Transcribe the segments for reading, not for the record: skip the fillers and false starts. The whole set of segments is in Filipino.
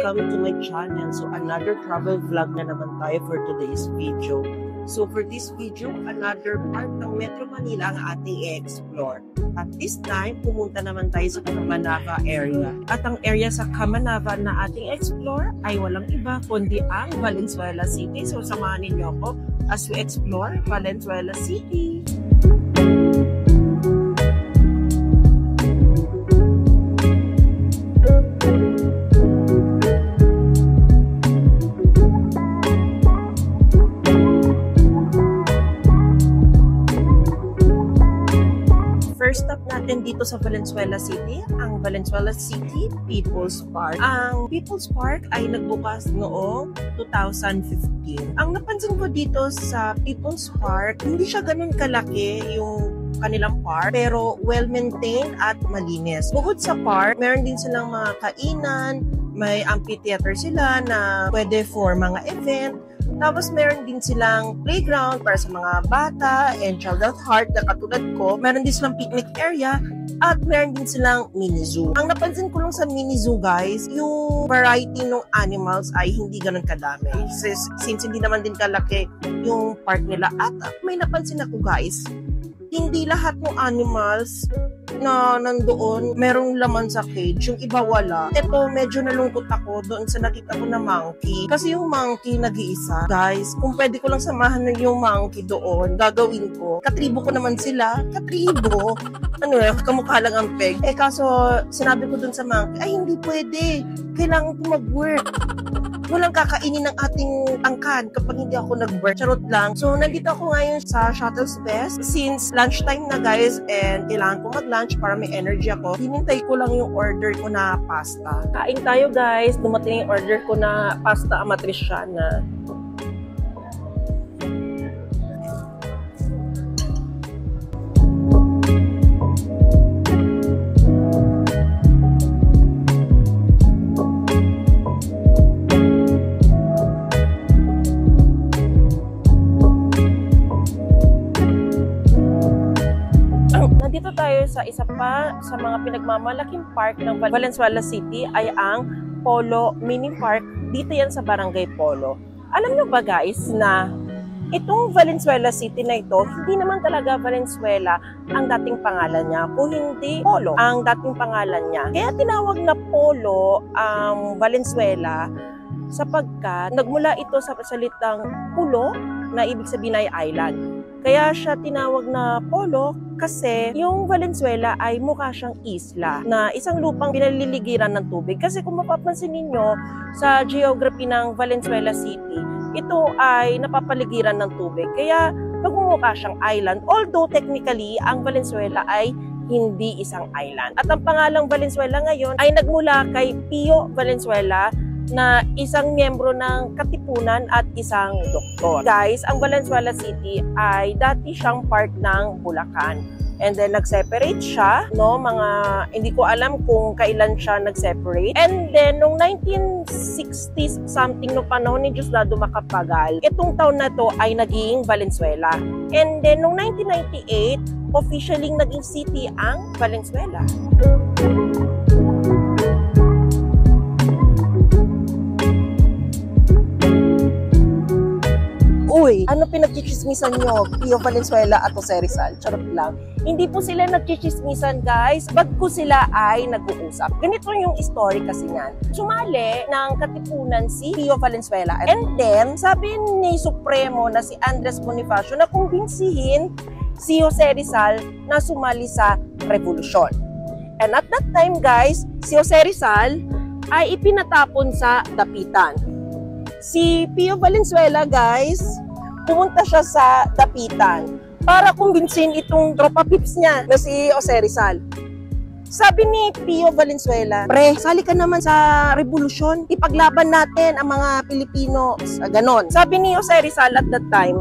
welcome to my channel. So another travel vlog na naman tayo for today's video. So for this video, another part ng Metro Manila ang ating i-explore. At this time, pumunta naman tayo sa Camanava area. At ang area sa Camanava na ating explore ay walang iba kundi ang Valenzuela City. So samahan ninyo ako as we explore Valenzuela City. First stop natin dito sa Valenzuela City, ang Valenzuela City People's Park. Ang People's Park ay nagbukas noong 2015. Ang napansin ko dito sa People's Park, hindi siya ganun kalaki yung kanilang park, pero well-maintained at malinis. Bukod sa park, meron din silang mga kainan, may amphitheater sila na pwede for mga event. Tapos meron din silang playground para sa mga bata and child at heart na katulad ko. Meron din silang picnic area at meron din silang mini zoo. Ang napansin ko lang sa mini zoo guys, yung variety ng animals ay hindi ganun kadami. Since hindi naman din kalaki yung park nila. At may napansin ako guys, hindi lahat ng animals na nandoon merong laman sa cage, yung iba wala. Ito, medyo nalungkot ako doon sa nakita ko na monkey. Kasi yung monkey nag-iisa. Guys, kung pwede ko lang samahan ng yung monkey doon, gagawin ko. Katribo ko naman sila. Katribo. Ano eh, kamukha lang ang peg. Eh kaso, sinabi ko doon sa monkey, ay hindi pwede. Kailangan ko mag-work. Walang kakainin ng ating angkan kapag hindi ako nag-work. Charot lang. So, nandito ako ngayon sa Shuttles Best since lunchtime na guys and kailangan ko mag-lunch para may energy ako. Hinintay ko lang yung order ko na pasta. Kain tayo guys. Dumating yung order ko na pasta amatriciana. Dito tayo sa isa pa sa mga pinagmamalaking park ng Valenzuela City ay ang Polo Mini Park. Dito yan sa Barangay Polo. Alam nyo ba guys na itong Valenzuela City na ito, hindi naman talaga Valenzuela ang dating pangalan niya, kung hindi Polo ang dating pangalan niya. Kaya tinawag na Polo ang Valenzuela sapagkat nagmula ito sa salitang pulo na ibig sabihin ay island. Kaya siya tinawag na Polo kasi yung Valenzuela ay mukha siyang isla na isang lupang pinaliligiran ng tubig. Kasi kung mapapansin ninyo sa geography ng Valenzuela City, ito ay napapaligiran ng tubig. Kaya magmumukha siyang island. Although technically, ang Valenzuela ay hindi isang island. At ang pangalang Valenzuela ngayon ay nagmula kay Pio Valenzuela na isang miyembro ng Katipunan at isang doktor. Guys, ang Valenzuela City ay dati siyang part ng Bulacan. And then nag-separate siya, no? Hindi ko alam kung kailan siya nag-separate. And then nung 1960s something no panahon ni Diosdado Macapagal, itong town na to ay naging Valenzuela. And then nung 1998, officially naging city ang Valenzuela. Uy, ano pinagchichismisan nyo? Pio Valenzuela at Jose Rizal? Charot lang. Hindi po sila nagchichismisan guys. Ba't po sila ay nag-uusap? Ganito yung story kasi niyan. Sumali ng Katipunan si Pio Valenzuela. And then, sabi ni Supremo na si Andres Bonifacio na kumbinsihin si Jose Rizal na sumali sa revolusyon. And at that time guys, si Jose Rizal ay ipinatapon sa dapitan. Si Pio Valenzuela guys, pumunta siya sa dapitan para kumbinsin itong tropa pips niya na si Jose Rizal. Sabi ni Pio Valenzuela, pre, sali ka naman sa revolusyon, ipaglaban natin ang mga Pilipino. Ganon. Sabi ni Jose Rizal at that time,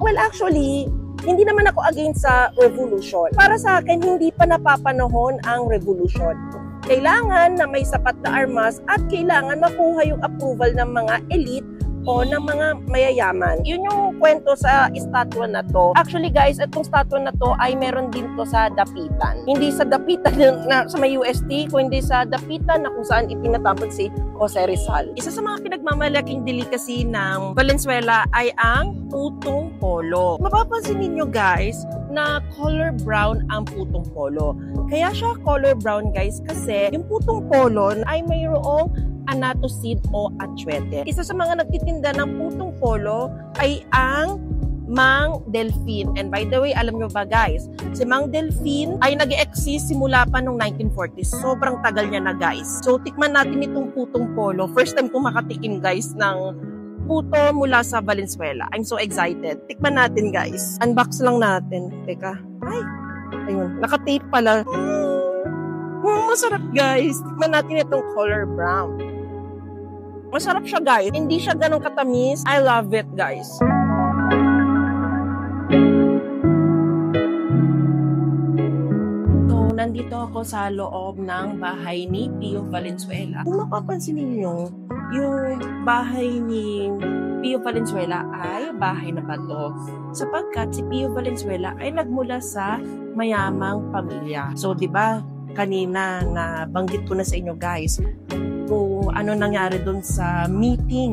well actually, hindi naman ako against sa revolution. Para sa akin, hindi pa napapanahon ang revolution. Kailangan na may sapat na armas at kailangan makuha yung approval ng mga elite o ng mga mayayaman. Yun yung kwento sa estatwa na to. Actually guys, itong statwa na to ay meron din to sa Dapitan. Hindi sa Dapitan na sa may UST, kundi sa Dapitan na kung saan ipinatapon si Jose Rizal. Isa sa mga pinagmamalaking delicacy ng Valenzuela ay ang putong polo. Mapapansin ninyo guys na color brown ang putong polo. Kaya siya color brown guys kasi yung putong polo ay mayroong annatto seed o atsuete. Isa sa mga nagtitinda ng putong polo ay ang Mang Delfin. And by the way, alam nyo ba guys, si Mang Delfin ay nag-exist simula pa noong 1940s. Sobrang tagal niya na guys. So tikman natin itong putong polo. First time kong makatikim guys ng puto mula sa Valenzuela. I'm so excited. Tikman natin guys. Unbox lang natin. Teka. Ay, ayun. Naka-tape pala. Masarap guys. Tikman natin itong color brown. Masarap siya guys. Hindi siya ganong katamis. I love it guys. So, nandito ako sa loob ng bahay ni Pio Valenzuela. Kung mapapansin niyo, yung bahay ni Pio Valenzuela ay bahay na bato. Sapagkat si Pio Valenzuela ay nagmula sa mayamang pamilya. So, di ba, kanina na banggit ko na sa inyo guys, kung ano nangyari dun sa meeting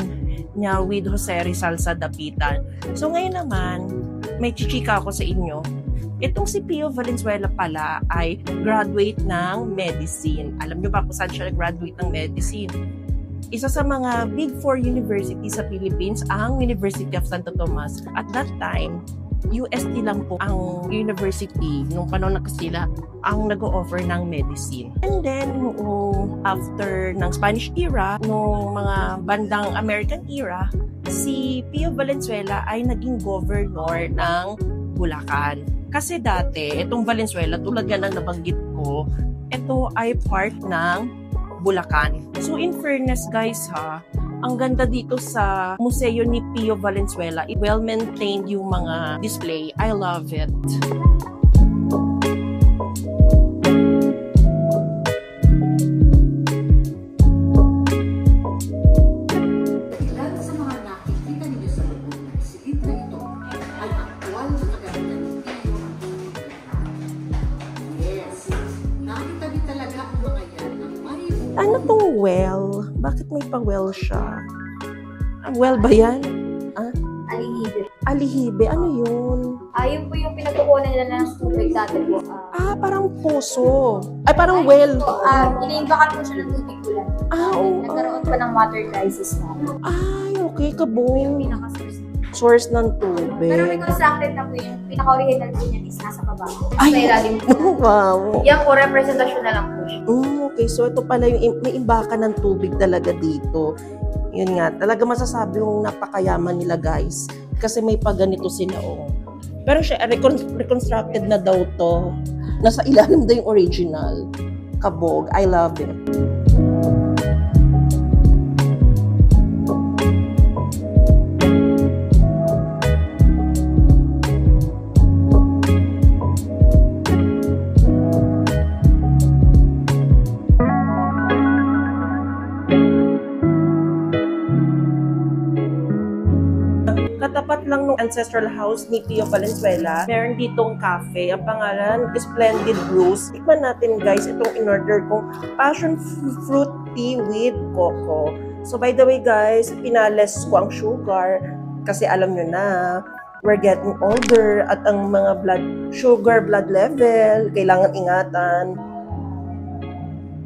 niya with Jose Rizal sa Dapitan. So ngayon naman, may chichika ako sa inyo. Itong si Pio Valenzuela pala ay graduate ng medicine. Alam niyo ba kung saan siya graduate ng medicine? Isa sa mga Big 4 universities sa Philippines, ang University of Santo Tomas. At that time, UST lang po ang university nung panahon na Kastila ang nag-o-offer ng medicine. And then, after ng Spanish era, nung mga bandang American era, si Pio Valenzuela ay naging governor ng Bulacan. Kasi dati, itong Valenzuela, tulad yan ang nabanggit ko, ito ay part ng Bulacan. So, in fairness guys ha, ang ganda dito sa museo ni Pio Valenzuela. Well-maintained yung mga display. I love it. Ilan sa mga nakikita ninyo sa loob ng silid na ito ay aktual na kagamitan ni Pio ang Yes, nakita talaga ang mga yan ng may Ano tong well? Bakit may pa-well siya? Well ba yan? Alihibe. Alihibe, ano yun? Yun po yung pinagkukunan nila ng tubig dati po. Parang puso. Ay, parang well. Iniimbakan po siya ng tubig ulan. Oo. Nagkaroon pa ng water crisis na. Ay, okay, Yung kabong. pinaka-source. Source ng tubig. Pero reconstructed na po yun. Pinaka-original po niya is nasa baba. Ay, Sa ilalim po. wow. Yan po, representasyon na lang po siya. Okay, so ito pala yung may imbakan ng tubig talaga dito. Yun nga, talaga masasabi yung napakayaman nila guys. Kasi may paganito sila Pero siya, reconstructed na daw to. Nasa ilalim daw yung original. Kabog, I love it. Katapat lang ng ancestral house ni Pio Valenzuela, meron ditong cafe. Ang pangalan is Splendid Brews. Tikman natin guys, itong in-order kong passion fruit tea with coco. So by the way guys, pinales ko ang sugar kasi alam nyo na, we're getting older at ang mga blood level, kailangan ingatan.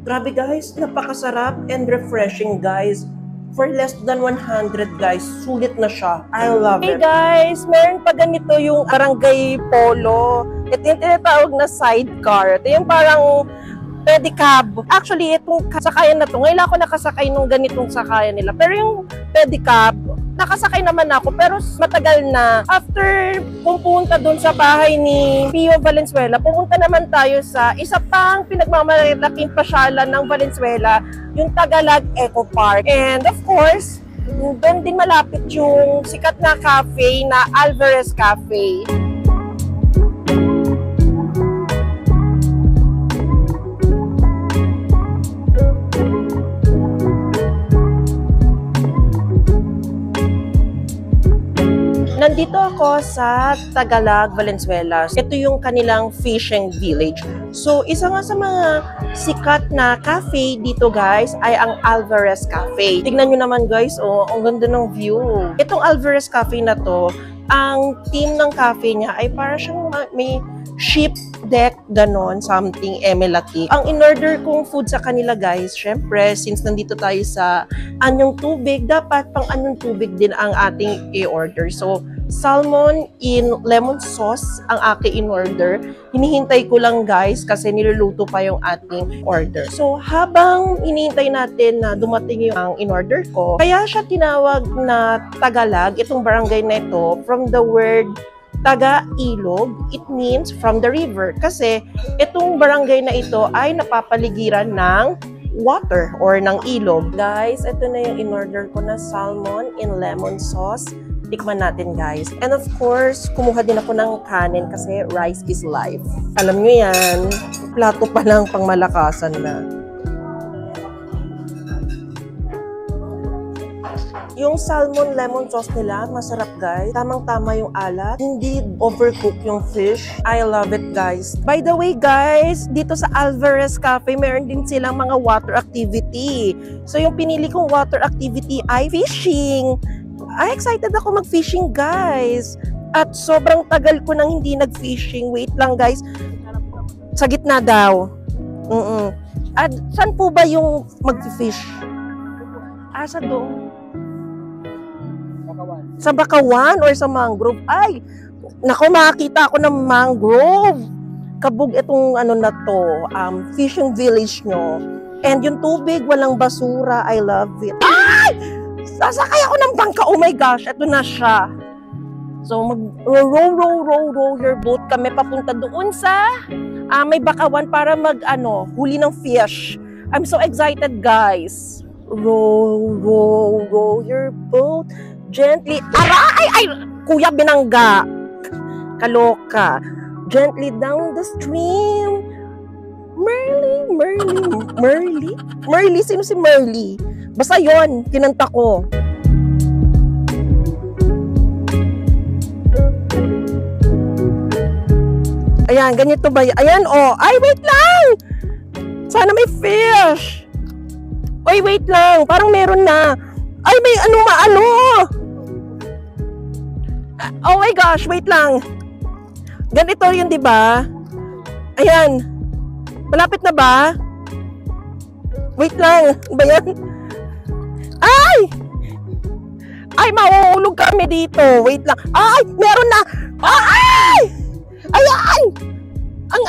Grabe guys, napakasarap and refreshing guys. For less than 100 guys, sulit na siya. I love it. Hey guys, meron pa ganito yung barangay polo. Ito yung tinatawag na sidecar. Ito yung parang pedicab. Actually, itong sakayan na to, ngayon ako nakasakay nung ganitong sakayan nila. Pero yung pedicab, nakasakay naman ako, pero matagal na. After pumunta dun sa bahay ni Pio Valenzuela, pumunta naman tayo sa isa pang pinagmamalaking pasyalan ng Valenzuela, yung Tagalog Eco Park. And of course, doon din malapit yung sikat na cafe na Alvarez Cafe. Nandito ako sa Tagalog, Valenzuela. Ito yung kanilang fishing village. So, isa nga sa mga sikat na cafe dito guys ay ang Alvarez Cafe. Tignan nyo naman guys, oh, ang ganda ng view. Itong Alvarez Cafe na to, ang theme ng cafe niya ay para siyang may ship deck, ganon, something, emelati. Ang in-order kong food sa kanila guys, syempre, since nandito tayo sa anyong tubig, dapat pang anyong tubig din ang ating i-order. So, salmon in lemon sauce ang aking in-order. Hinihintay ko lang guys kasi niluluto pa yung ating order. So, habang hinihintay natin na dumating yung in-order ko, kaya siya tinawag na Tagalog, itong barangay na ito, from the word Taga-ilog, it means from the river. Kasi itong barangay na ito ay napapaligiran ng water or ng ilog. Guys, ito na yung in-order ko na salmon in lemon sauce. Tikman natin guys. And of course, kumuha din ako ng kanin kasi rice is life. Alam nyo yan, plato pa lang pang malakasan na. Yung salmon lemon sauce nila, masarap guys. Tamang-tama yung alat. Hindi overcook yung fish. I love it guys. By the way guys, dito sa Alvarez Cafe, meron din silang mga water activity. So yung pinili kong water activity ay fishing. Ay, excited ako mag-fishing guys. At sobrang tagal ko nang hindi nag-fishing. Wait lang guys. Sa gitna daw. At saan po ba yung mag-fish? Sa doon. Sa Bakawan or sa mangrove? Ay, nako, makakita ako ng mangrove. Kabog itong ano na to, fishing village nyo. And yung tubig, walang basura. I love it. Ay! Sasakay ako ng bangka. Oh my gosh, ito na siya. So, mag-row your boat kami papunta doon sa may Bakawan para huli ng fish. I'm so excited, guys. Row your boat gently. Ay! Kuya, binangga. Kaloka. Gently down the stream. Merly? Sino si Merly? Basta yon, kinanta ko. Ayan, ganito ba? Ayan, oh. Ay, wait lang! Sana may fish. Oy, wait lang. Parang meron na. Ay, may maano. Oh my gosh, wait lang. Ganito yun, di ba? Ayan. Malapit na ba? Wait lang. Ano ba yan? Ay, mauulog kami dito. Wait lang. Ay, meron na. Ay! Ayan! Ang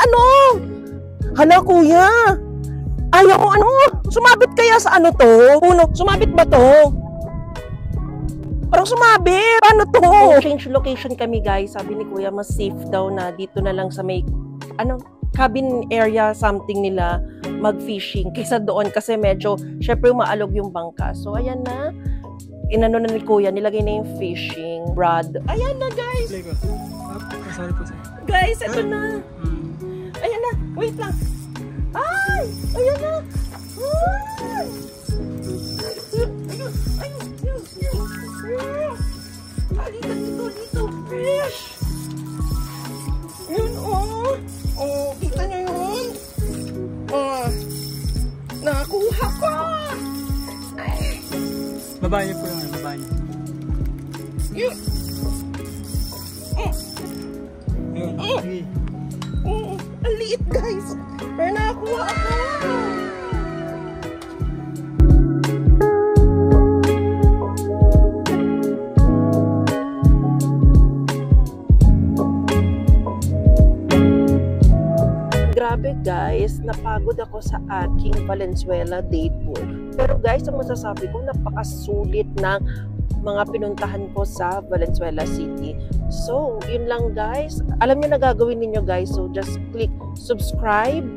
Hala, kuya. Ayaw, sumabit kaya sa to? Puno, sumabit ba to? Parang sumabit. Paano to? Change location kami, guys. Sabi ni kuya, mas safe daw na dito na lang sa may, cabin area something nila mag-fishing kaysa doon kasi medyo, syempre maalog yung bangka. So, ayan na. Inano na ni kuya, nilagay na yung fishing rod. Ayan na, guys. Sorry po, sir. Guys, ito na. Ayan na. Wait lang. Ay! Ayan na. Ay! Halika dito. Fish. Yun, oh. Oh, kita nyo yun? Oh. Nakakuha ko. Ay. Babae po yun, babae. Yun. Yun, sige. Oh, ang liit guys. Pero nakakuha ako. Grabe guys, napagod ako sa aking Valenzuela day tour. Pero guys, ang masasabi ko, napakasulit ng mga pinuntahan ko sa Valenzuela City. So, yun lang guys. Alam nyo na gagawin ninyo guys. So, just click subscribe,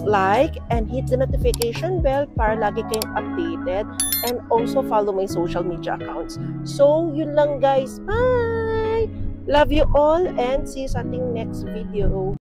like, and hit the notification bell para lagi kayong updated. And also follow my social media accounts. So, yun lang guys. Bye! Love you all and see you sa ating next video.